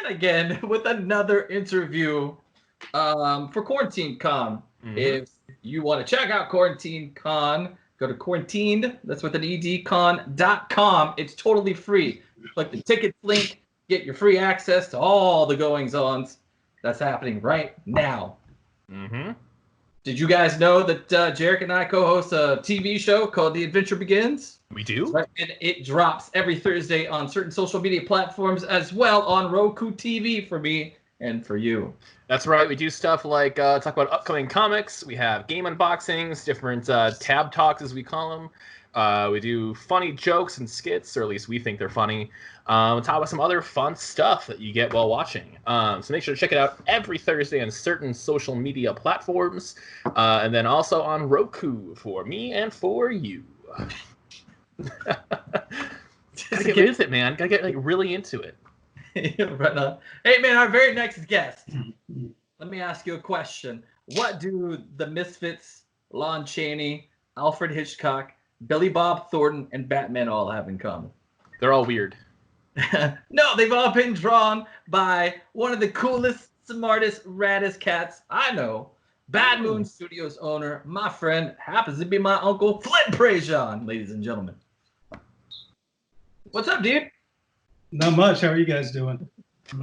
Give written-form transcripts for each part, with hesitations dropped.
again with another interview for Quarantine Con. If you want to check out Quarantine Con, go to quarantined, that's with an ED, con.com. It's totally free. Click the tickets link, get your free access to all the goings-ons that's happening right now. Did you guys know that Jarek and I co-host a TV show called The Adventure Begins? We do. Right. And it drops every Thursday on certain social media platforms as well on Roku TV for me and for you. That's right. We do stuff like talk about upcoming comics. We have game unboxings, different tab talks as we call them. We do funny jokes and skits, or at least we think they're funny. We'll talk about some other fun stuff that you get while watching. So make sure to check it out every Thursday on certain social media platforms. And then also on Roku for me and for you. Gotta get with it, man. Gotta get really into it. Right on. Hey, man, our very next guest. Let me ask you a question. What do the Misfits, Lon Chaney, Alfred Hitchcock, Billy Bob Thornton, and BadMonn all have in common? They're all weird. No, they've all been drawn by one of the coolest, smartest, raddest cats I know. BadMonn Studios owner, my friend, happens to be my uncle, Flynn Prejean, ladies and gentlemen. What's up, dude? Not much. How are you guys doing?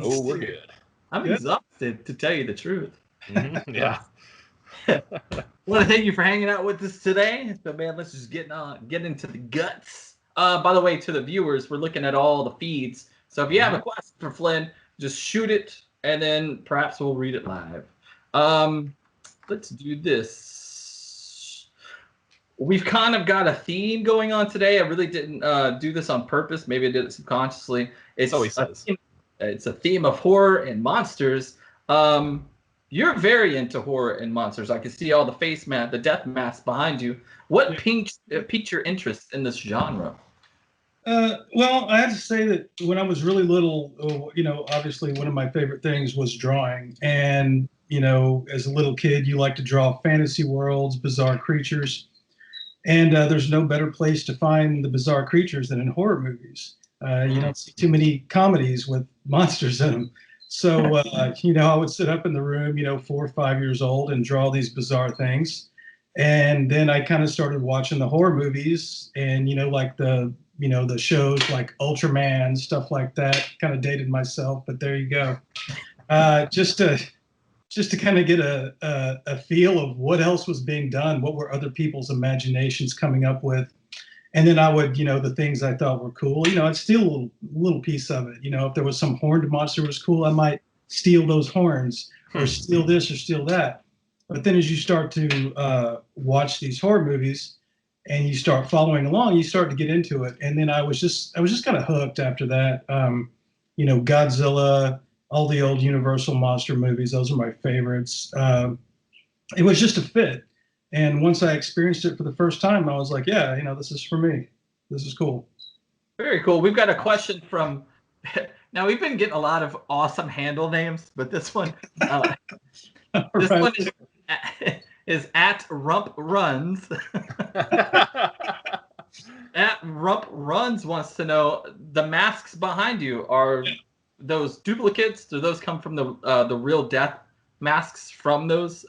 Oh, we're good. I'm exhausted, to tell you the truth. Yeah. Want to thank you for hanging out with us today. So, man, let's just get into the guts. By the way, to the viewers, we're looking at all the feeds. So if you have a question for Flynn, just shoot it, and then perhaps we'll read it live. Let's do this. We've kind of got a theme going on today. I really didn't do this on purpose. Maybe I did it subconsciously. It's a theme of horror and monsters. You're very into horror and monsters. I can see all the the death masks behind you. What piqued your interest in this genre? Well, I have to say that when I was really little, obviously one of my favorite things was drawing. And, as a little kid, you like to draw fantasy worlds, bizarre creatures. And there's no better place to find the bizarre creatures than in horror movies. You don't see too many comedies with monsters in them. So, I would sit up in the room, 4 or 5 years old and draw these bizarre things. And then I kind of started watching the horror movies and, like the shows like Ultraman, stuff like that. Kind of dated myself, but there you go. Just to kind of get a feel of what else was being done, what were other people's imaginations coming up with. And then I would, the things I thought were cool, I'd steal a little piece of it. If there was some horned monster was cool, I might steal those horns or steal this or steal that. But then as you start to watch these horror movies and you start following along, you start to get into it. And then I was just kind of hooked after that. Godzilla, all the old Universal monster movies, those are my favorites. It was just a fit. And once I experienced it for the first time, I was like, yeah, this is for me. This is cool. Very cool. We've got a question from, now we've been getting a lot of awesome handle names, but this one, one is at Rump Runs. At Rump Runs wants to know, the masks behind you, are those duplicates? Do those come from the real death masks from those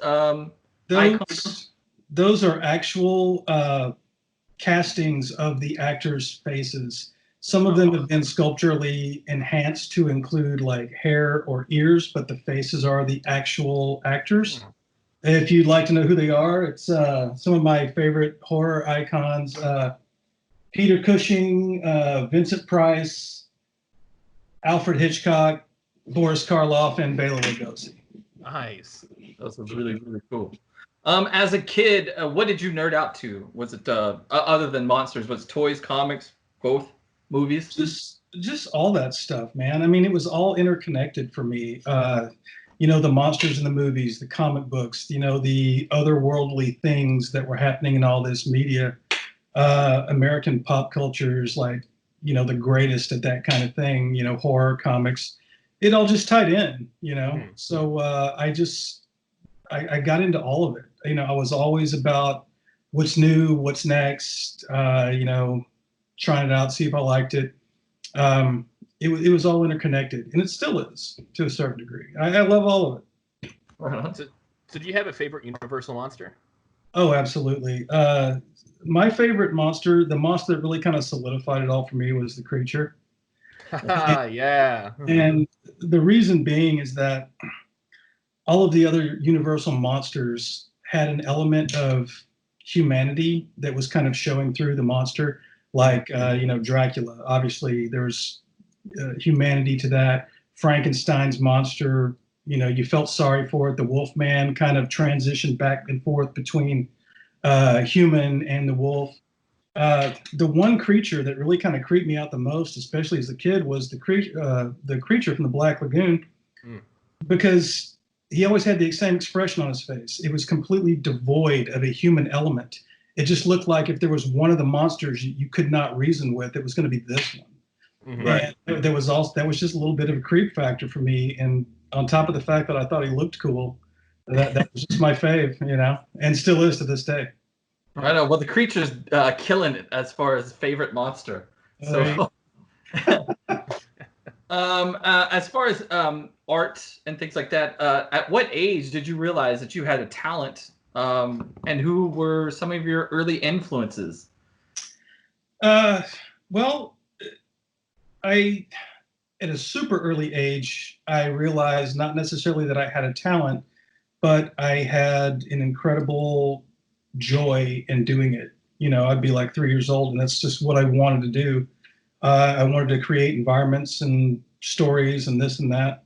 icons? Those are actual castings of the actors' faces. Some of them have been sculpturally enhanced to include like hair or ears, but the faces are the actual actors. If you'd like to know who they are, it's some of my favorite horror icons. Peter Cushing, Vincent Price, Alfred Hitchcock, Boris Karloff, and Bela Lugosi. Nice. Those are really, really cool. As a kid, what did you nerd out to? Was it other than monsters? Was it toys, comics, both movies? Just all that stuff, man. I mean, it was all interconnected for me. The monsters in the movies, the comic books, the otherworldly things that were happening in all this media. American pop culture is like, the greatest at that kind of thing. Horror, comics. It all just tied in. So I got into all of it. I was always about what's new, what's next, trying it out, see if I liked it. it was all interconnected, and it still is to a certain degree. I love all of it. So do you have a favorite Universal monster? Oh, absolutely. My favorite monster, the monster that really kind of solidified it all for me, was the creature. Yeah. And the reason being is that all of the other Universal monsters had an element of humanity that was kind of showing through the monster. Like, Dracula. Obviously, there's humanity to that. Frankenstein's monster, you felt sorry for it. The Wolfman kind of transitioned back and forth between human and the wolf. The one creature that really kind of creeped me out the most, especially as a kid, was the creature from the Black Lagoon, because he always had the same expression on his face. It was completely devoid of a human element. It just looked like if there was one of the monsters you could not reason with, it was going to be this one. Right. And that was just a little bit of a creep factor for me. And on top of the fact that I thought he looked cool, that was just my fave, and still is to this day. I know. Well, the creature's killing it as far as favorite monster. So, as far as art and things like that, at what age did you realize that you had a talent? And who were some of your early influences? Well, at a super early age, I realized not necessarily that I had a talent, but I had an incredible joy in doing it. I'd be like 3 years old, and that's just what I wanted to do. I wanted to create environments and stories and this and that.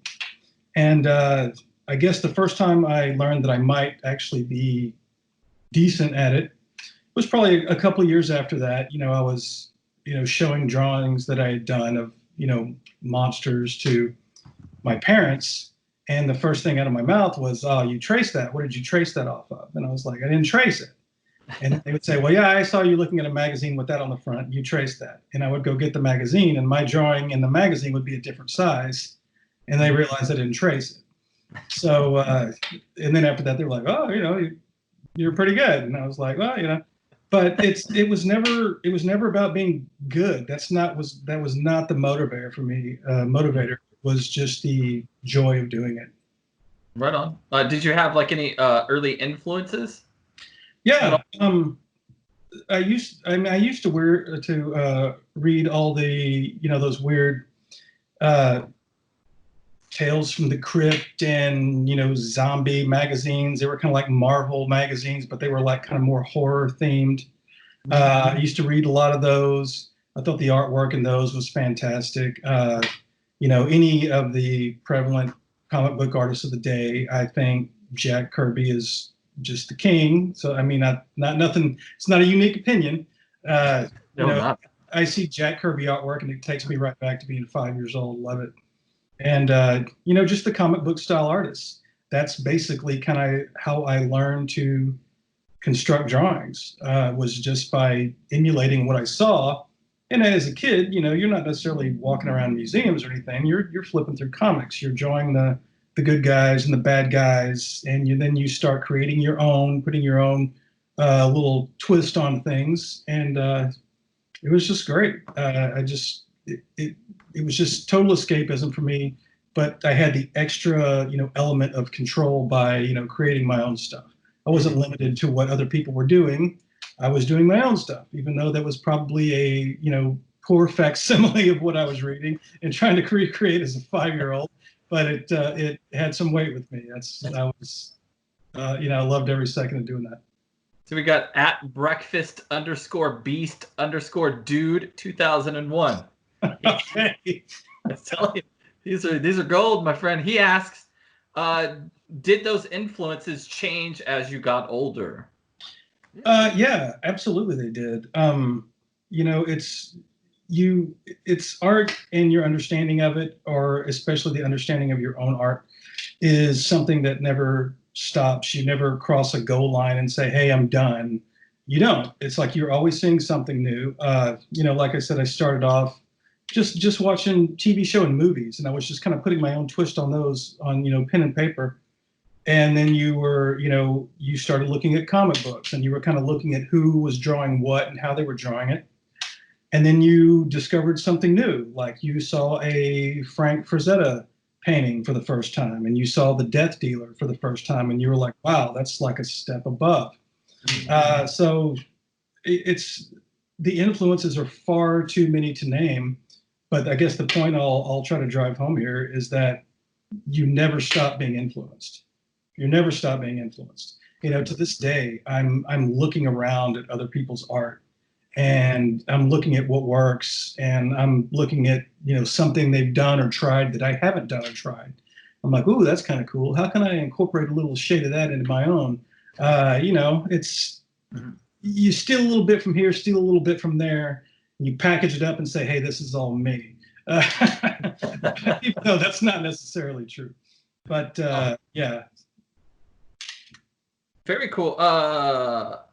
And I guess the first time I learned that I might actually be decent at it was probably a couple of years after that. I was, showing drawings that I had done of, monsters to my parents. And the first thing out of my mouth was, "Oh, you traced that. What did you trace that off of?" And I was like, "I didn't trace it." And they would say, "Well, yeah, I saw you looking at a magazine with that on the front. You traced that." And I would go get the magazine, and my drawing in the magazine would be a different size. And they realized I didn't trace it. So, and then after that, they were like, "Oh, you're pretty good." And I was like, "Well, but it was never about being good. That was not the motivator for me. Motivator was just the joy of doing it. Right on. Did you have like any early influences? Yeah. I used to read all the those weird Tales from the Crypt and zombie magazines. They were kind of like Marvel magazines, but they were like kind of more horror themed. I used to read a lot of those. I thought the artwork in those was fantastic. Any of the prevalent comic book artists of the day, I think Jack Kirby is just the king. So I mean, not nothing. It's not a unique opinion. Not. I see Jack Kirby artwork, and it takes me right back to being 5 years old. Love it. And just the comic book style artists. That's basically kind of how I learned to construct drawings. Was just by emulating what I saw. And as a kid, you're not necessarily walking around museums or anything. You're flipping through comics. You're drawing the good guys and the bad guys, and then you start creating your own, putting your own little twist on things. And it was just great. It was just total escapism for me, but I had the extra, element of control by, creating my own stuff. I wasn't limited to what other people were doing. I was doing my own stuff, even though that was probably a, poor facsimile of what I was reading and trying to recreate as a 5-year-old. But it had some weight with me. I loved every second of doing that. So we got @breakfast_beast_dude 2001. Okay. I'm telling you, these are gold, my friend. He asks, did those influences change as you got older? Yeah, absolutely they did. It's art, and your understanding of it, or especially the understanding of your own art, is something that never stops. You never cross a goal line and say, "Hey, I'm done." You don't. It's like you're always seeing something new. Like I said, I started off just watching TV show and movies, and I was just kind of putting my own twist on those on pen and paper. And then you started looking at comic books, and you were kind of looking at who was drawing what and how they were drawing it. and then you discovered something new, like you saw a Frank Frazetta painting for the first time, and you saw the Death Dealer for the first time, and you were like, wow, that's like a step above. So it's the influences are far too many to name, but I guess the point I'll try to drive home here is that you never stop being influenced. You never stop being influenced. You know, to this day, I'm looking around at other people's art, and I'm looking at what works, and I'm looking at, you know, something they've done or tried that I haven't done or tried. I'm like, ooh, that's kind of cool. How can I incorporate a little shade of that into my own? You know, it's you steal a little bit from here, steal a little bit from there, and you package it up and say, hey, this is all me. Even though that's not necessarily true. But yeah. Very cool.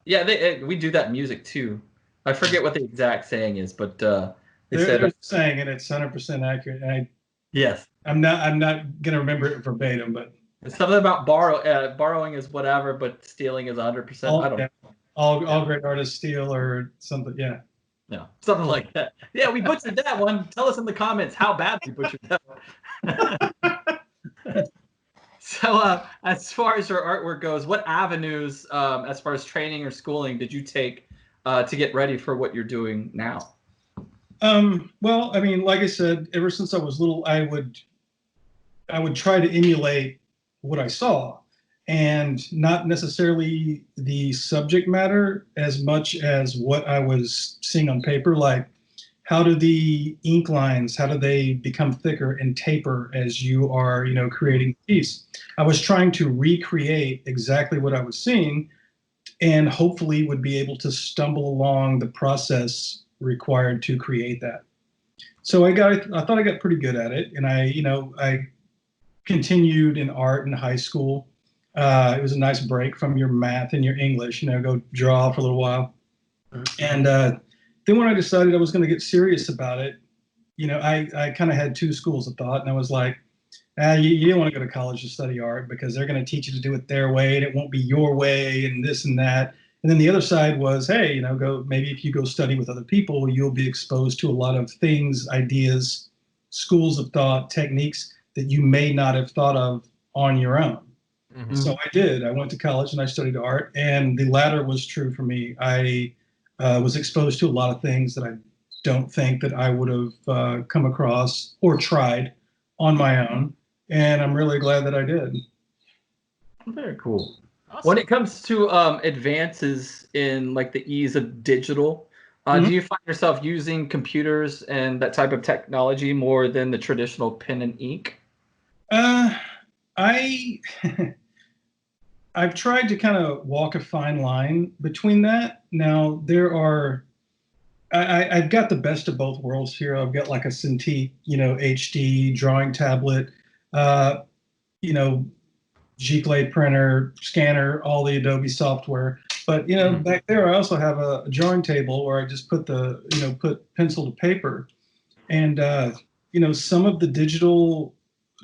Yeah, we do that in music too. I forget what the exact saying is, but they're saying it. It's 100% accurate. And yes. I'm not gonna remember it verbatim, but it's something about borrowing is whatever, but stealing is 100%. I don't know. All great artists steal or something. Yeah. No, something like that. Yeah, we butchered that one. Tell us in the comments how bad we butchered that one. So, as far as your artwork goes, what avenues, as far as training or schooling, did you take to get ready for what you're doing now? Well, I mean, like I said, ever since I was little, I would try to emulate what I saw, and not necessarily the subject matter as much as what I was seeing on paper. Like, how do the ink lines, how do they become thicker and taper as you are, you know, creating a piece? I was trying to recreate exactly what I was seeing, and hopefully would be able to stumble along the process required to create that. So I thought I got pretty good at it, and I continued in art in high school. It was a nice break from your math and your English, you know, go draw for a little while. And then when I decided I was going to get serious about it, you know, I kind of had two schools of thought, and I was like, you don't want to go to college to study art because they're going to teach you to do it their way, and it won't be your way, and this and that. And then the other side was, hey, you know, maybe if you go study with other people, you'll be exposed to a lot of things, ideas, schools of thought, techniques that you may not have thought of on your own. Mm-hmm. So I did. I went to college and I studied art, and the latter was true for me. I was exposed to a lot of things that I don't think that I would have come across or tried on my own, and I'm really glad that I did. Very cool. Awesome. When it comes to advances in like the ease of digital, do you find yourself using computers and that type of technology more than the traditional pen and ink? I've tried to kind of walk a fine line between that. Now I've got the best of both worlds here. I've got like a Cintiq, you know, HD drawing tablet, you know, G-Clay printer, scanner, all the Adobe software. But, you know, back there, I also have a drawing table where I just put pencil to paper. And, you know, some of the digital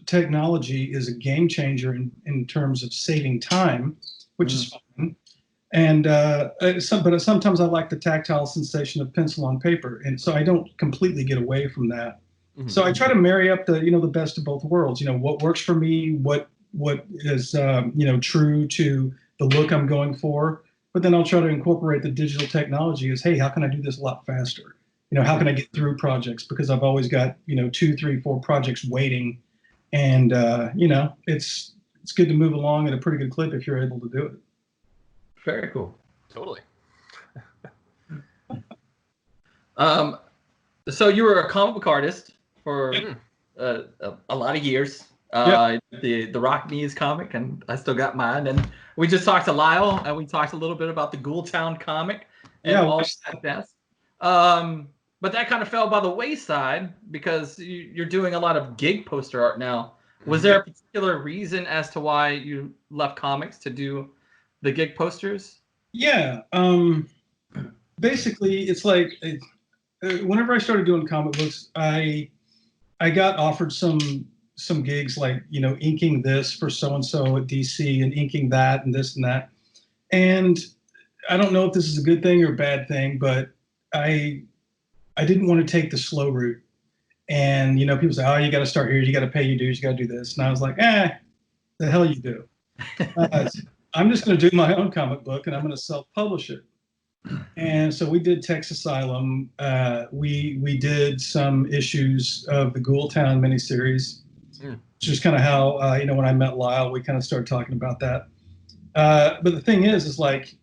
technology is a game changer in terms of saving time, which is fun. And but sometimes I like the tactile sensation of pencil on paper. And so I don't completely get away from that. Mm-hmm. So I try to marry up the best of both worlds. You know, what works for me, what is true to the look I'm going for, but then I'll try to incorporate the digital technology as, hey, how can I do this a lot faster? You know, how can I get through projects? Because I've always got, 2, 3, 4 projects waiting, and it's good to move along at a pretty good clip if you're able to do it. Very cool. Totally. So you were a comic book artist for a lot of years. The Rock Knees comic, and I still got mine. And we just talked to Lyle, and we talked a little bit about the Ghoultown comic and all that. But that kind of fell by the wayside because you're doing a lot of gig poster art now. Was there a particular reason as to why you left comics to do the gig posters? Yeah. Basically, it's like whenever I started doing comic books, I got offered some gigs like, inking this for so-and-so at DC and inking that and this and that. And I don't know if this is a good thing or a bad thing, but I I didn't want to take the slow route. And, you know, people say, oh, you got to start here. You got to pay your dues. You got to do this. And I was like, the hell you do. I'm just going to do my own comic book and I'm going to self-publish it. And so we did Text Asylum. We did some issues of the Ghoultown miniseries, which is kind of how, you know, when I met Lyle, we kind of started talking about that. But the thing is like,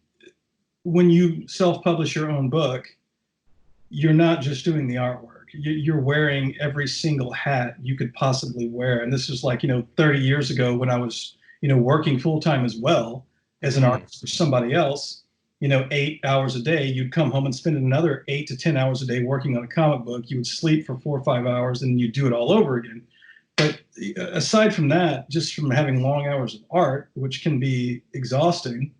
when you self-publish your own book, you're not just doing the artwork. You're wearing every single hat you could possibly wear. And this is like, you know, 30 years ago when I was, you know, working full-time as well as an artist for somebody else, you know, 8 hours a day. You'd come home and spend another 8 to 10 hours a day working on a comic book. You would sleep for 4 or 5 hours and you'd do it all over again. But aside from that, just from having long hours of art, which can be exhausting,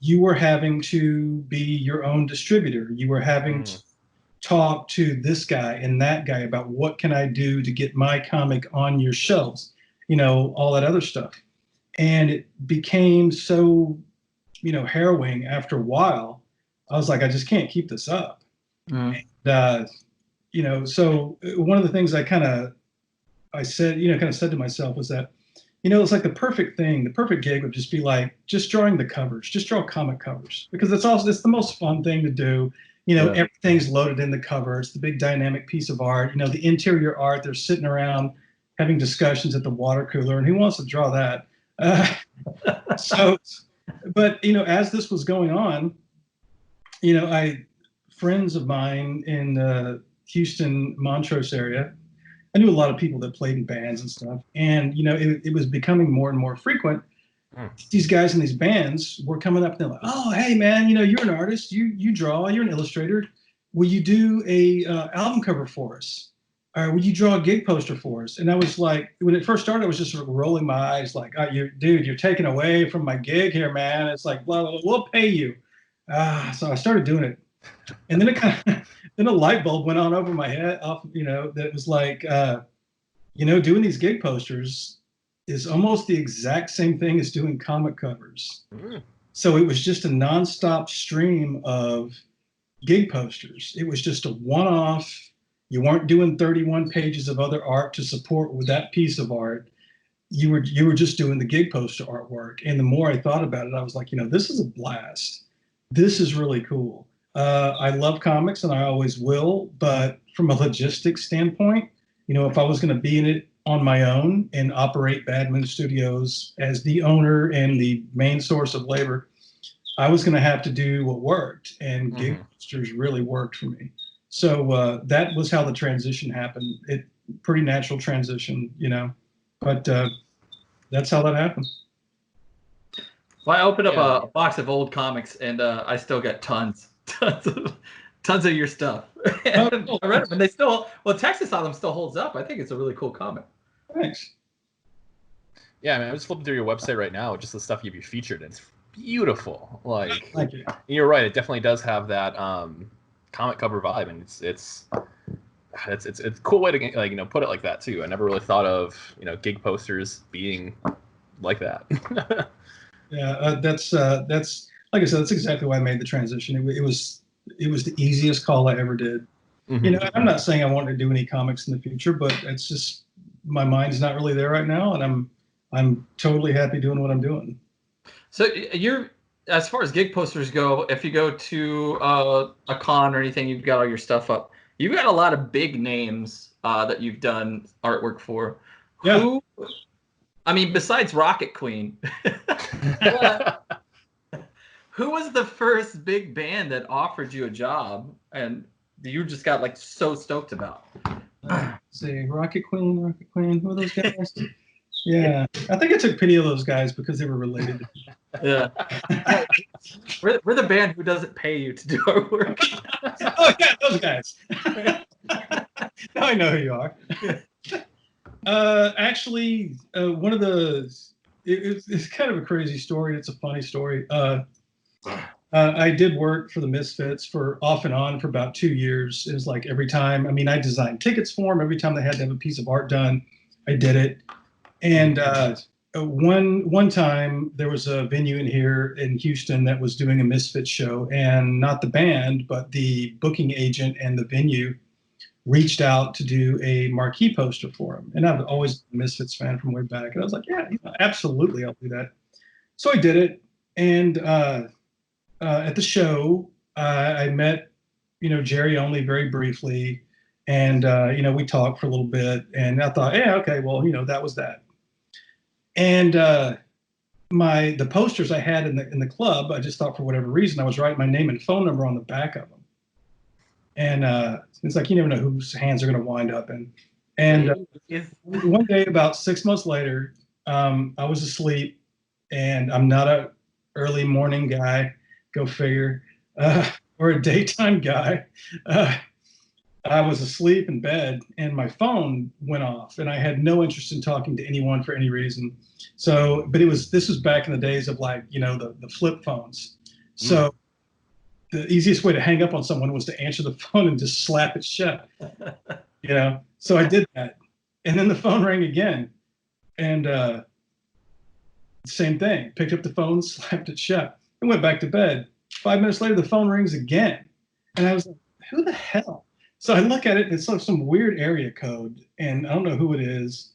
you were having to be your own distributor. You were having to talk to this guy and that guy about what can I do to get my comic on your shelves, you know, all that other stuff. And it became so, you know, harrowing after a while. I was like, I just can't keep this up. And, you know, so one of the things I said, you know, kind of said to myself was that, you know, it's like the perfect gig would just be like, just drawing the covers, just draw comic covers, because it's the most fun thing to do. You know, everything's loaded in the cover. It's the big dynamic piece of art. You know, the interior art, they're sitting around having discussions at the water cooler, and who wants to draw that? But, you know, as this was going on, you know, friends of mine in the Houston, Montrose area, I knew a lot of people that played in bands and stuff. And, you know, it was becoming more and more frequent. These guys in these bands were coming up and they're like, oh, hey, man, you know, you're an artist. You draw. You're an illustrator. Will you do a album cover for us? Or will you draw a gig poster for us? And I was like, when it first started, I was just sort of rolling my eyes like, oh, dude, you're taking away from my gig here, man. It's like, well, we'll pay you. So I started doing it. And then then a light bulb went on over my head, you know, that was like, you know, doing these gig posters is almost the exact same thing as doing comic covers. So it was just a nonstop stream of gig posters. It was just a one-off. You weren't doing 31 pages of other art to support with that piece of art. You were just doing the gig poster artwork. And the more I thought about it, I was like, you know, this is a blast. This is really cool. I love comics and I always will, but from a logistics standpoint, you know, if I was going to be in it on my own and operate BadMonn Studios as the owner and the main source of labor, I was going to have to do what worked, and gig posters really worked for me. So that was how the transition happened. Pretty natural transition, you know, but that's how that happened. Well, I opened up a box of old comics and I still got tons of your stuff. And I read them, and they still, Text Asylum still holds up. I think it's a really cool comic. Thanks. Yeah, I mean, I'm just flipping through your website right now, just the stuff you've featured. It's beautiful. Like, thank you. You're right. It definitely does have that comic cover vibe, and it's a cool way to, like, you know, put it like that too. I never really thought of, you know, gig posters being like that. Yeah, that's like I said, that's exactly why I made the transition. It was the easiest call I ever did. You know, I'm not saying I want to do any comics in the future, but it's just my mind's not really there right now, and I'm totally happy doing what I'm doing. So you're, as far as gig posters go, if you go to a con or anything, you've got all your stuff up. You've got a lot of big names that you've done artwork for. Yeah. I mean, besides Rockett Queen, who was the first big band that offered you a job and you just got like so stoked about? Let's see, Rockett Queen, who are those guys? Yeah, I think I took pity of those guys because they were related. Yeah. We're the band who doesn't pay you to do our work. Oh yeah, those guys. Now I know who you are. Actually, one of the it's kind of a crazy story. It's a funny story. I did work for the Misfits for off and on for about 2 years. It was like every time. I mean, I designed tickets for them. Every time they had to have a piece of art done, I did it. And one time there was a venue in here in Houston that was doing a Misfits show, and not the band, but the booking agent and the venue reached out to do a marquee poster for him. And I've always been a Misfits fan from way back, and I was like, yeah, absolutely, I'll do that. So I did it, and at the show, I met, Jerry only very briefly, and we talked for a little bit, and I thought, yeah, okay, well, that was that. And the posters I had in the club, I just thought for whatever reason I was writing my name and phone number on the back of them. And it's like you never know whose hands are going to wind up in. And one day, about 6 months later, I was asleep, and I'm not a early morning guy, go figure, or a daytime guy. I was asleep in bed, and my phone went off, and I had no interest in talking to anyone for any reason. So, but this was back in the days of the flip phones. So the easiest way to hang up on someone was to answer the phone and just slap it shut. So I did that, and then the phone rang again, and same thing. Picked up the phone, slapped it shut, and went back to bed. 5 minutes later, the phone rings again, and I was like, "Who the hell?" So I look at it, and it's like some weird area code, and I don't know who it is.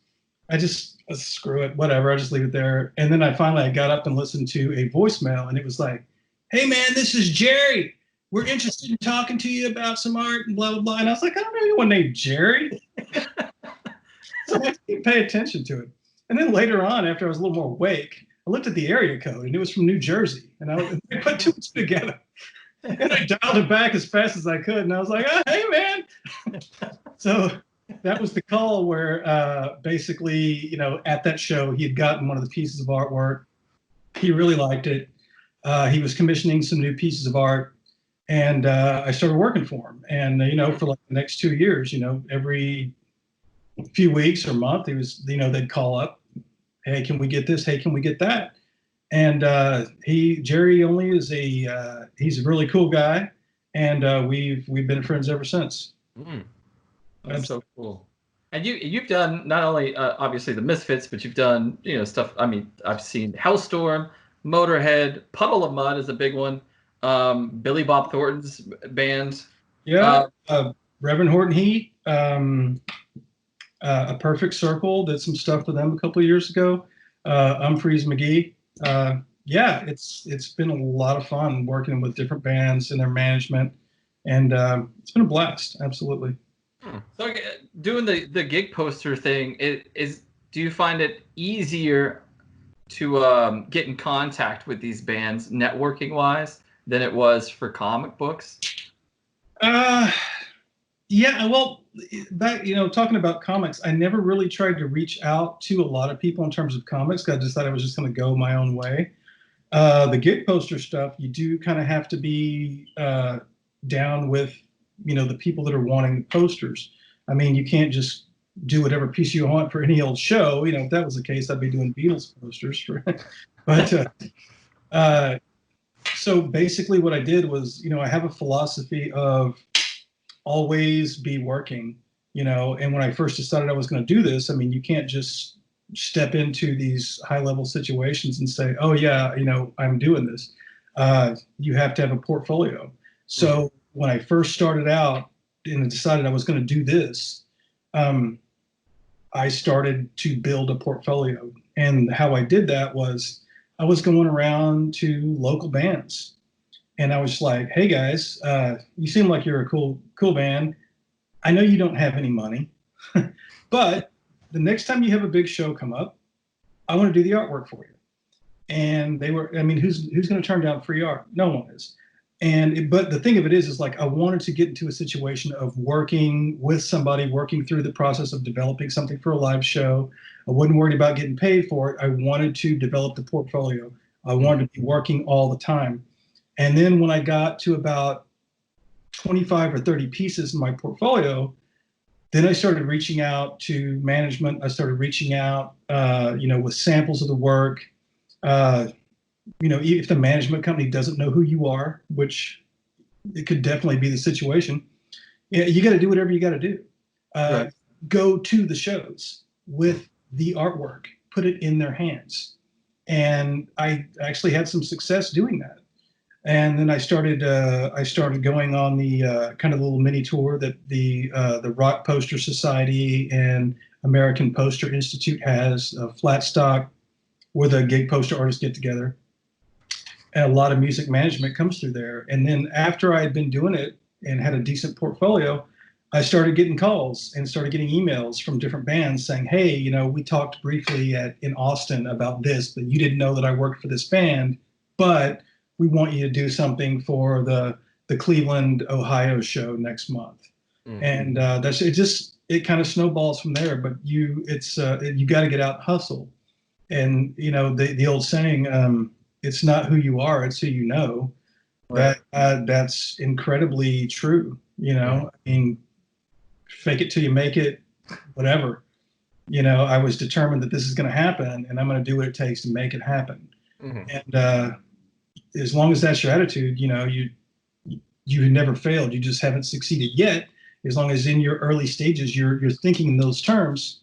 I just screw it, whatever. I just leave it there. And then I got up and listened to a voicemail, and it was like, "Hey man, this is Jerry. We're interested in talking to you about some art and blah blah blah." And I was like, "I don't know anyone named Jerry." So I didn't pay attention to it. And then later on, after I was a little more awake, I looked at the area code, and it was from New Jersey, and I put two and two together. And I dialed it back as fast as I could, and I was like, "Oh, hey, man." So that was the call where basically, at that show, he had gotten one of the pieces of artwork. He really liked it. He was commissioning some new pieces of art, and I started working for him. And, for like the next 2 years, every few weeks or month, they'd call up, "Hey, can we get this? Hey, can we get that?" And Jerry only is he's a really cool guy, and we've been friends ever since. That's so cool. And you've done not only obviously the Misfits, but you've done stuff. I mean, I've seen Halestorm, Motorhead, Puddle of Mud is a big one. Billy Bob Thornton's band. Yeah, Reverend Horton Heat, A Perfect Circle did some stuff with them a couple of years ago. Humphreys McGee. Yeah, it's been a lot of fun working with different bands and their management, and it's been a blast. Absolutely. So doing the gig poster thing, do you find it easier to get in contact with these bands networking wise than it was for comic books? Yeah, well, back, talking about comics, I never really tried to reach out to a lot of people in terms of comics, because I just thought I was just going to go my own way. The gig poster stuff, you do kind of have to be down with, the people that are wanting the posters. I mean, you can't just do whatever piece you want for any old show. If that was the case, I'd be doing Beatles posters. But so basically what I did was, I have a philosophy of always be working, and when I first decided I was going to do this, I mean, you can't just step into these high level situations and say, "Oh yeah, I'm doing this." You have to have a portfolio. So when I first started out and decided I was going to do this, I started to build a portfolio. And how I did that was I was going around to local bands, and I was like, "Hey guys, you seem like you're a cool band. I know you don't have any money, but the next time you have a big show come up, I want to do the artwork for you." And they were, I mean, who's going to turn down free art? No one is. But the thing of it is like I wanted to get into a situation of working with somebody, working through the process of developing something for a live show. I wasn't worried about getting paid for it. I wanted to develop the portfolio. I wanted to be working all the time. And then when I got to about 25 or 30 pieces in my portfolio, then I started reaching out to management. I started reaching out, with samples of the work. If the management company doesn't know who you are, which it could definitely be the situation, you got to do whatever you got to do. Right. Go to the shows with the artwork. put it in their hands. And I actually had some success doing that. And then I started going on the kind of little mini tour that the Rock Poster Society and American Poster Institute has, flat stock, where the gig poster artists get together. And a lot of music management comes through there. And then after I had been doing it and had a decent portfolio, I started getting calls and started getting emails from different bands saying, hey, you know, we talked briefly in Austin about this, but you didn't know that I worked for this band, but we want you to do something for the Cleveland, Ohio show next month. Mm-hmm. And it kind of snowballs from there, but you got to get out and hustle. And, you know, the old saying, it's not who you are, it's who you know. Right. That's incredibly true. You know, I mean, fake it till you make it, whatever. You know, I was determined that this is going to happen, and I'm going to do what it takes to make it happen. Mm-hmm. And as long as that's your attitude, you know, you never failed. You just haven't succeeded yet. As long as in your early stages you're thinking in those terms,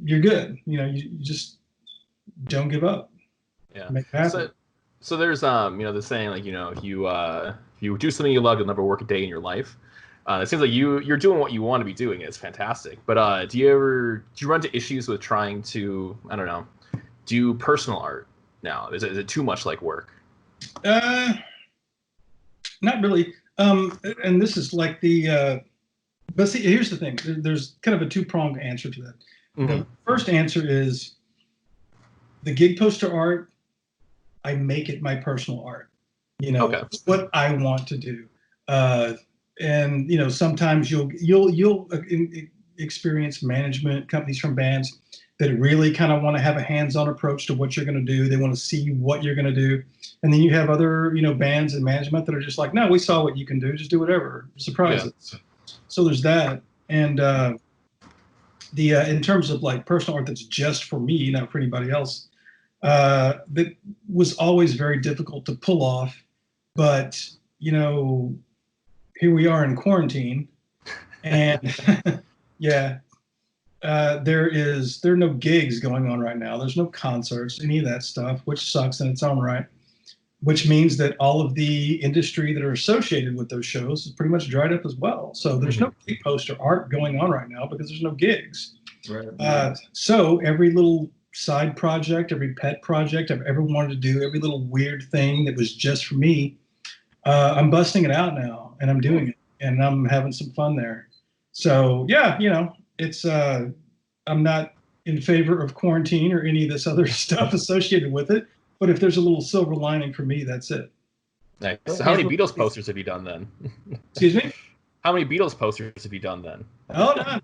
you're good. You know, you just don't give up. Yeah. Make it happen. So there's you know, the saying, like, you know, if you do something you love, you'll never work a day in your life. It seems like you're doing what you want to be doing. It's fantastic. But do you run into issues with trying to, I don't know, do personal art now? Is it too much like work? Not really. And this is like but see, here's the thing. There's kind of a two-pronged answer to that. Mm-hmm. The first answer is the gig poster art, I make it my personal art. You know, okay. It's what I want to do. And, you know, sometimes you'll experience management companies from bands that really kind of want to have a hands-on approach to what you're going to do. They want to see what you're going to do. And then you have other, you know, bands and management that are just like, no, we saw what you can do. Just do whatever. Surprise us. So there's that. And in terms of like personal art that's just for me, not for anybody else, that was always very difficult to pull off. But, you know, here we are in quarantine, and yeah, there are no gigs going on right now. There's no concerts, any of that stuff, which sucks in its own right, which means that all of the industry that are associated with those shows is pretty much dried up as well. So there's no gig poster art going on right now because there's no gigs. Right. So every little side project, every pet project I've ever wanted to do, every little weird thing that was just for me, I'm busting it out now, and I'm doing it, and I'm having some fun there. So yeah, you know, it's I'm not in favor of quarantine or any of this other stuff associated with it, but if there's a little silver lining for me, that's it. Nice. So how many Beatles posters have you done then? Excuse me? How many Beatles posters have you done then? Oh, none.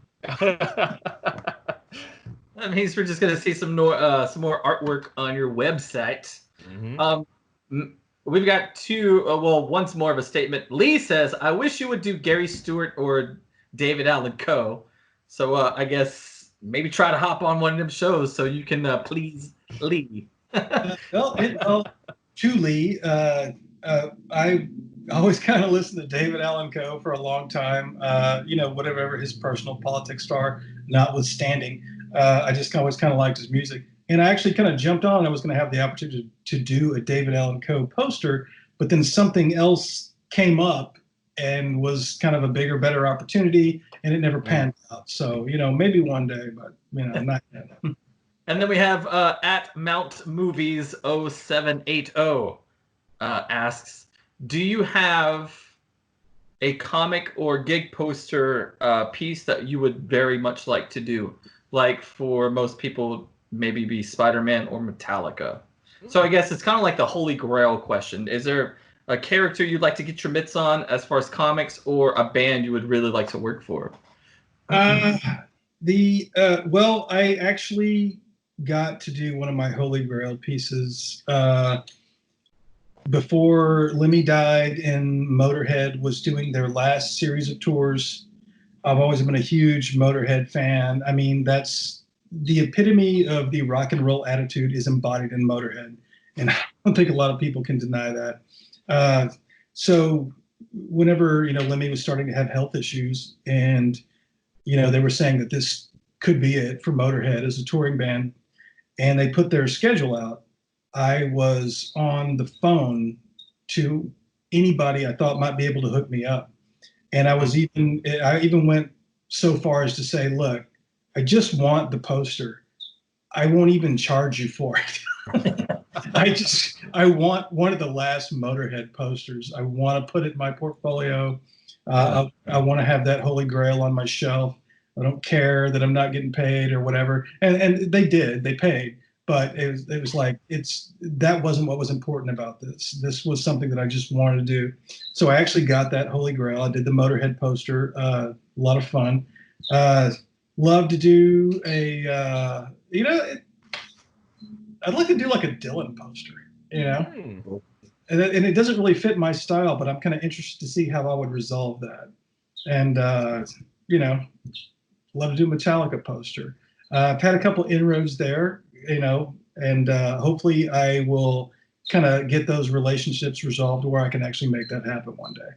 That means we're just gonna see some more artwork on your website. Mm-hmm. We've got two. One's more of a statement. Lee says, "I wish you would do Gary Stewart or David Allan Coe." So I guess maybe try to hop on one of them shows so you can please Lee. To Lee, I always kind of listened to David Allan Coe for a long time. You know, whatever his personal politics are, notwithstanding. I just always kind of liked his music. And I actually kind of jumped on. I was going to have the opportunity to do a David Allan Coe poster, but then something else came up and was kind of a bigger, better opportunity, and it never panned out. So, you know, maybe one day, but, you know, not yet. And then we have at Mount Movies 0780 asks, do you have a comic or gig poster piece that you would very much like to do? Like for most people, maybe be Spider-Man or Metallica. So I guess it's kind of like the Holy Grail question. Is there a character you'd like to get your mitts on as far as comics, or a band you would really like to work for? Well, I actually got to do one of my Holy Grail pieces before Lemmy died and Motorhead was doing their last series of tours. I've always been a huge Motorhead fan. I mean, that's the epitome of the rock and roll attitude is embodied in Motorhead. And I don't think a lot of people can deny that. So whenever, you know, Lemmy was starting to have health issues and, you know, they were saying that this could be it for Motorhead as a touring band, and they put their schedule out, I was on the phone to anybody I thought might be able to hook me up. And I even went so far as to say, look, I just want the poster. I won't even charge you for it. I want one of the last Motorhead posters. I want to put it in my portfolio. I want to have that Holy Grail on my shelf. I don't care that I'm not getting paid or whatever. And they did, they paid, but it was like, that wasn't what was important about this. This was something that I just wanted to do. So I actually got that Holy Grail. I did the Motorhead poster, a lot of fun. Love to do I'd like to do like a Dylan poster, and it doesn't really fit my style, but I'm kind of interested to see how I would resolve that. And, love to do a Metallica poster. I've had a couple inroads there, and hopefully I will kind of get those relationships resolved where I can actually make that happen one day.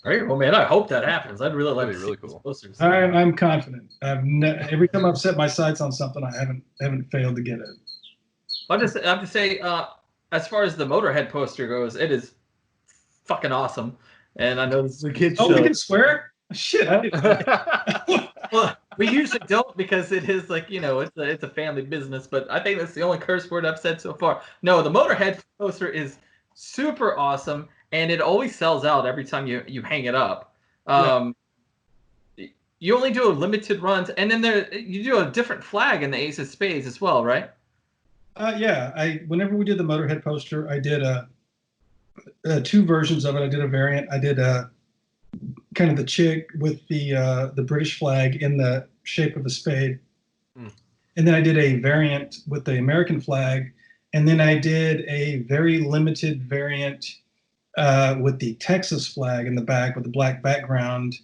All right, well, man, I hope that happens. I'd really like to see really cool posters. I'm confident. Every time I've set my sights on something, I haven't failed to get it. I have to say, as far as the Motorhead poster goes, it is fucking awesome. And I know this is a kid's show. Oh, we can swear? Shit, I didn't. Well, we usually don't because it is like, it's a family business, but I think that's the only curse word I've said so far. No, the Motorhead poster is super awesome, and it always sells out every time you hang it up. You only do a limited runs, and then you do a different flag in the Ace of Spades as well, right? Whenever we did the Motorhead poster, I did two versions of it. I did a variant. I did kind of the chick with the British flag in the shape of a spade. And then I did a variant with the American flag. And then I did a very limited variant with the Texas flag in the back with the black background.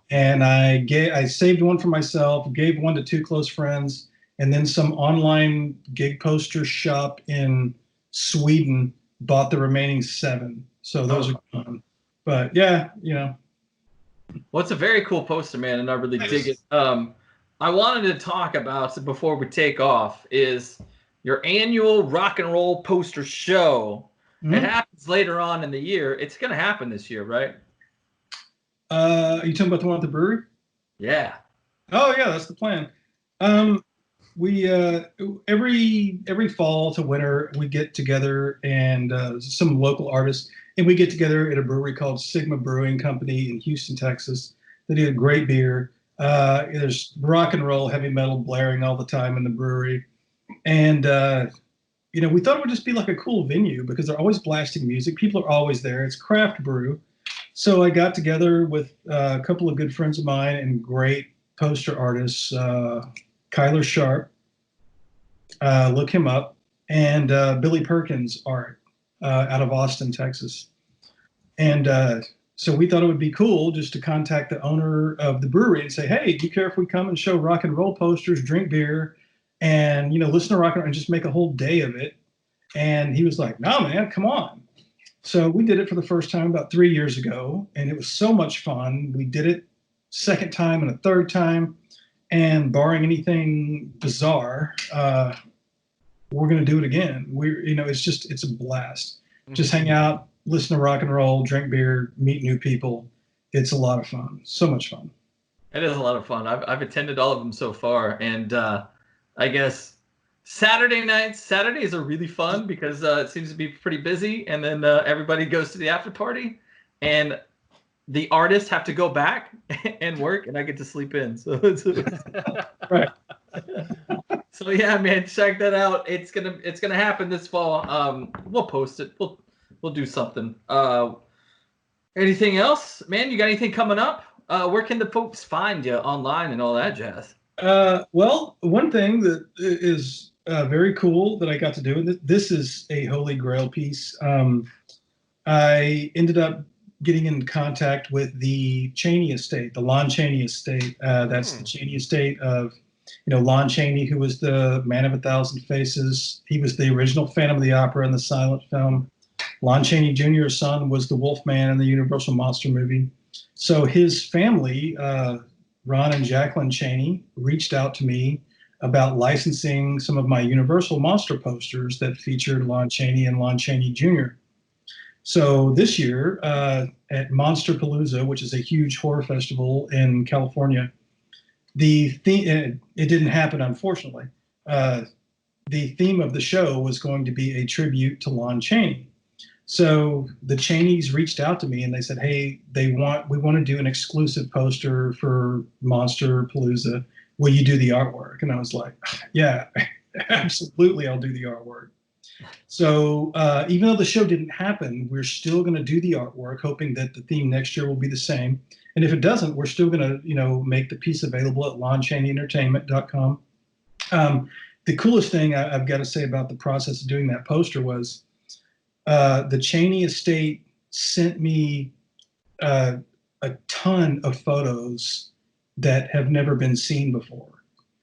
And I saved one for myself, gave one to two close friends, and then some online gig poster shop in Sweden bought the remaining 7. So those are gone. But yeah, Well, it's a very cool poster, man, and I really dig it. I wanted to talk about, before we take off, is your annual rock and roll poster show. Mm-hmm. It happens later on in the year. It's going to happen this year, right? Are you talking about the one at the brewery? Yeah. Oh, yeah, that's the plan. We every fall to winter we get together and some local artists, and we get together at a brewery called Sigma Brewing Company in Houston, Texas. They do a great beer. There's rock and roll, heavy metal blaring all the time in the brewery, and we thought it would just be like a cool venue because they're always blasting music. People are always there. It's craft brew, so I got together with a couple of good friends of mine and great poster artists. Kyler Sharp, look him up, and Billy Perkins art out of Austin, Texas. And so we thought it would be cool just to contact the owner of the brewery and say, hey, do you care if we come and show rock and roll posters, drink beer, and listen to rock and roll and just make a whole day of it? And he was like, no, man, come on. So we did it for the first time about 3 years ago, and it was so much fun. We did it second time and a third time. And barring anything bizarre, we're going to do it again. It's a blast. Mm-hmm. Just hang out, listen to rock and roll, drink beer, meet new people. It's a lot of fun. So much fun. It is a lot of fun. I've attended all of them so far. And I guess Saturdays are really fun because it seems to be pretty busy. And then everybody goes to the after party. And the artists have to go back and work, and I get to sleep in. So it's right. So yeah, man, check that out. It's gonna happen this fall. We'll post it. We'll do something. Anything else, man? You got anything coming up? Where can the folks find you online and all that jazz? Well, one thing that is very cool that I got to do, and this is a Holy Grail piece. I ended up getting in contact with the Chaney estate, the Lon Chaney estate. That's the Chaney estate of, Lon Chaney, who was the Man of 1,000 Faces. He was the original Phantom of the Opera in the silent film. Lon Chaney Jr.'s son was the Wolfman in the Universal Monster movie. So his family, Ron and Jacqueline Chaney, reached out to me about licensing some of my Universal Monster posters that featured Lon Chaney and Lon Chaney Jr. So this year at MonsterPalooza, which is a huge horror festival in California, the theme, it didn't happen, unfortunately. The theme of the show was going to be a tribute to Lon Chaney. So the Cheneys reached out to me and they said, hey, we want to do an exclusive poster for MonsterPalooza. Will you do the artwork? And I was like, yeah, absolutely, I'll do the artwork. So even though the show didn't happen, we're still going to do the artwork, hoping that the theme next year will be the same. And if it doesn't, we're still going to, make the piece available at lonchaneyentertainment.com. The coolest thing I've got to say about the process of doing that poster was the Chaney estate sent me a ton of photos that have never been seen before.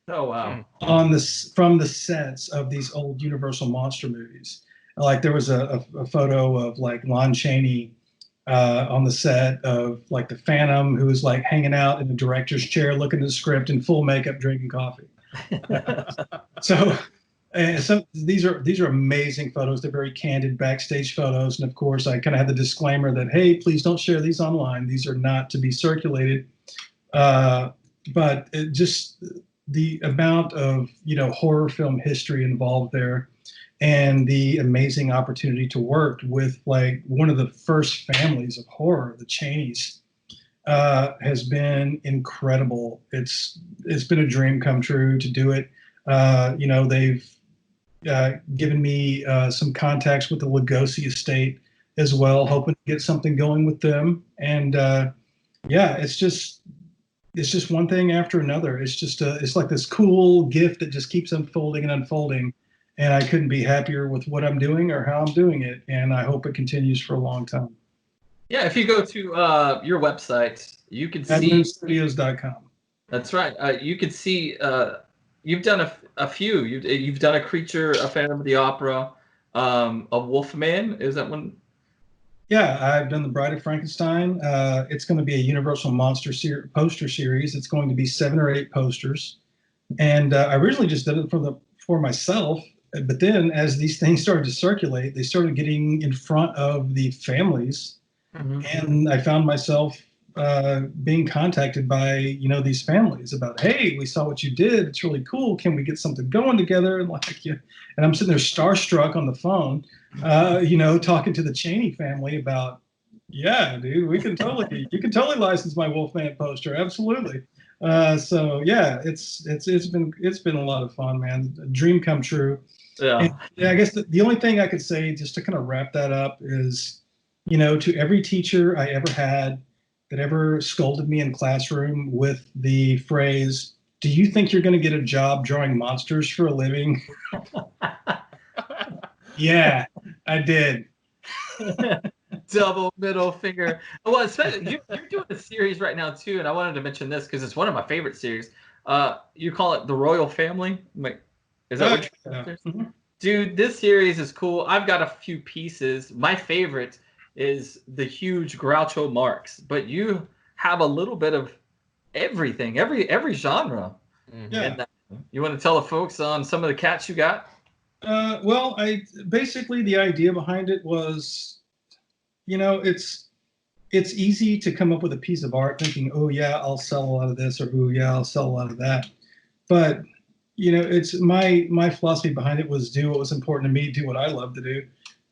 Oh wow! From the sets of these old Universal monster movies, like there was a photo of like Lon Chaney on the set of like The Phantom, who was like hanging out in the director's chair, looking at the script in full makeup, drinking coffee. So these are amazing photos. They're very candid backstage photos, and of course, I kind of had the disclaimer that hey, please don't share these online. These are not to be circulated. But it just the amount of horror film history involved there, and the amazing opportunity to work with like one of the first families of horror, the Cheneys, has been incredible. It's been a dream come true to do it. They've given me some contacts with the Lugosi estate as well, hoping to get something going with them. And it's just one thing after another. It's like this cool gift that just keeps unfolding and unfolding. And I couldn't be happier with what I'm doing or how I'm doing it. And I hope it continues for a long time. Yeah, if you go to your website, you can see BadMonnStudios.com. That's right. You can see you've done a few. You've done a creature, a Phantom of the Opera, a Wolfman. Is that one? Yeah, I've done The Bride of Frankenstein. It's going to be a Universal Monster poster series. It's going to be 7 or 8 posters. And I originally just did it for myself. But then as these things started to circulate, they started getting in front of the families. Mm-hmm. And I found myself being contacted by, these families about, hey, we saw what you did. It's really cool. Can we get something going together? And and I'm sitting there starstruck on the phone, talking to the Chaney family about, yeah, dude, you can totally license my Wolfman poster. Absolutely. So yeah, it's been a lot of fun, man. A dream come true. Yeah. And, I guess the only thing I could say just to kind of wrap that up is, to every teacher I ever had that ever scolded me in classroom with the phrase, do you think you're going to get a job drawing monsters for a living? Yeah, I did. Double middle finger. Well, especially you're doing a series right now too, and I wanted to mention this because it's one of my favorite series. You call it The Royal Family. Is that what you're mm-hmm. Dude, this series is cool. I've got a few pieces. My favorite is the huge Groucho Marx, but you have a little bit of everything, every genre. Mm-hmm. Yeah. You want to tell the folks on some of the cats you got? Well, basically the idea behind it was, it's easy to come up with a piece of art thinking, oh yeah, I'll sell a lot of this, or oh yeah, I'll sell a lot of that. But it's my philosophy behind it was do what was important to me, do what I love to do,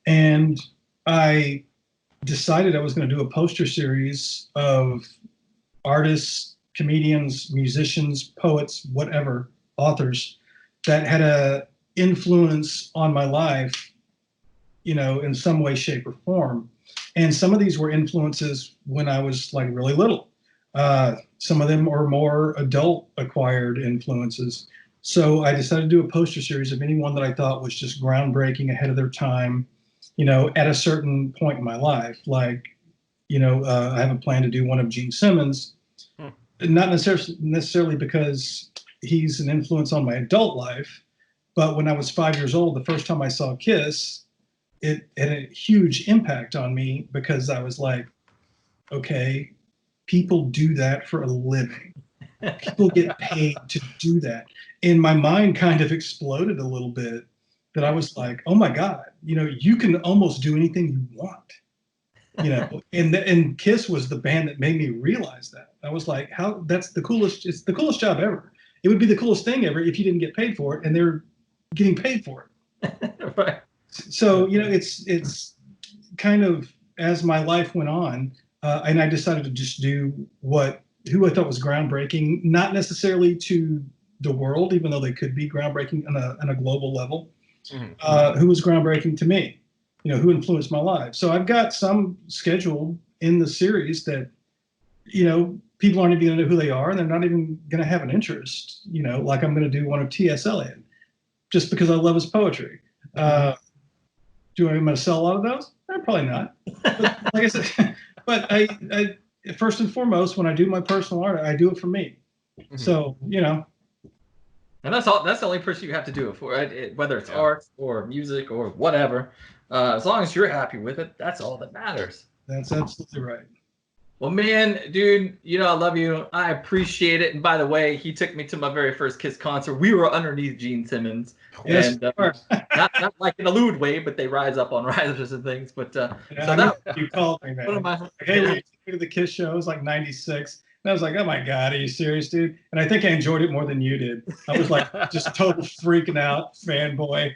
and I decided I was going to do a poster series of artists, comedians, musicians, poets, whatever, authors that had a influence on my life, in some way, shape, or form. And some of these were influences when I was like really little. Some of them are more adult acquired influences. So I decided to do a poster series of anyone that I thought was just groundbreaking, ahead of their time, at a certain point in my life. Like, I have a plan to do one of Gene Simmons, not necessarily because he's an influence on my adult life, but when I was 5 years old, the first time I saw Kiss, it had a huge impact on me because I was like, okay, people do that for a living. People get paid to do that. And my mind kind of exploded a little bit that I was like, oh my God, you can almost do anything you want. And Kiss was the band that made me realize that. I was like, it's the coolest job ever. It would be the coolest thing ever if you didn't get paid for it, and they're getting paid for it. Right. So, it's kind of, as my life went on, and I decided to just do who I thought was groundbreaking, not necessarily to the world, even though they could be groundbreaking on a global level, who was groundbreaking to me, who influenced my life. So I've got some scheduled in the series that, people aren't even going to know who they are, and they're not even going to have an interest, like I'm going to do one of T.S. Eliot, just because I love his poetry. Do I going to sell a lot of those? Probably not. But like I said, but I first and foremost, when I do my personal art, I do it for me. So, And that's all. That's the only person you have to do it for, right? Whether it's art or music or whatever. As long as you're happy with it, that's all that matters. That's absolutely right. Well, man, dude, I love you. I appreciate it. And by the way, he took me to my very first Kiss concert. We were underneath Gene Simmons. Yes, and not like in a lewd way, but they rise up on risers and things. But you called me, man. Hey, we took me to the Kiss show. It was like '96. And I was like, oh my God, are you serious, dude? And I think I enjoyed it more than you did. I was like just total freaking out fanboy.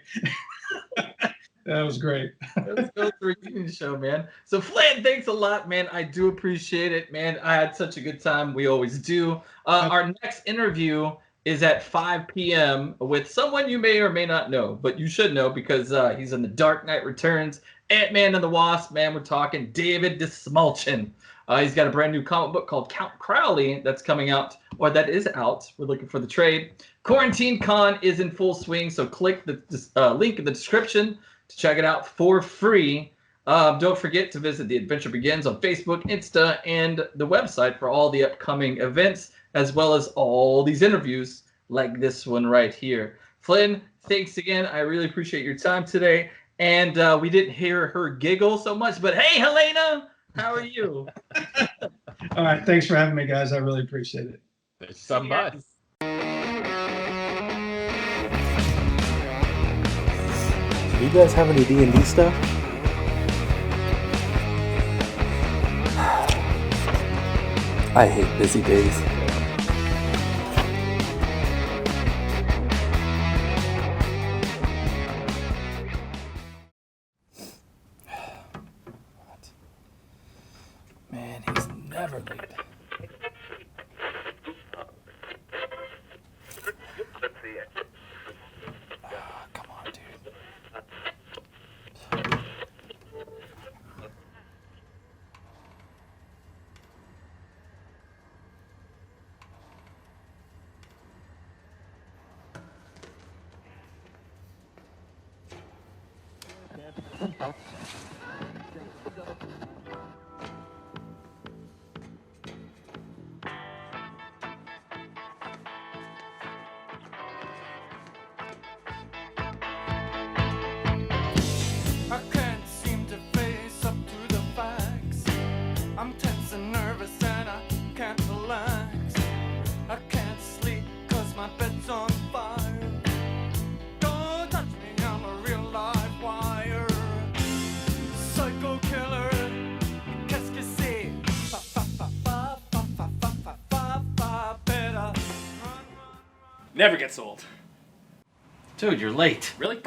That was great. Let's go through the show, man. So Flynn, thanks a lot, man. I do appreciate it, man. I had such a good time. We always do. Our next interview is at 5 p.m. with someone you may or may not know, but you should know because he's in The Dark Knight Returns, Ant-Man and the Wasp, man. We're talking David DeSmulchin. He's got a brand new comic book called Count Crowley that's coming out, or that is out. We're looking for the trade. Quarantine Con is in full swing, so click the link in the description to check it out for free. Don't forget to visit The Adventure Begins on Facebook, Insta, and the website for all the upcoming events, as well as all these interviews like this one right here. Flynn, thanks again. I really appreciate your time today. And we didn't hear her giggle so much, but hey, Helena, how are you? All right. Thanks for having me, guys. I really appreciate it. There's some buzz. Do you guys have any D&D stuff? I hate busy days. What? Man, he's never late. Come on, dude. I can't seem to face up to the facts. I'm tense and nervous and I can't relax. I can't sleep cause my bed's on fire. Don't touch me, I'm a real live wire. Psycho killer, qu'est-ce que c'est? Fa fa fa fa fa fa fa fa fa fa. Better run, run, run. Never gets old. Dude, you're late. Really?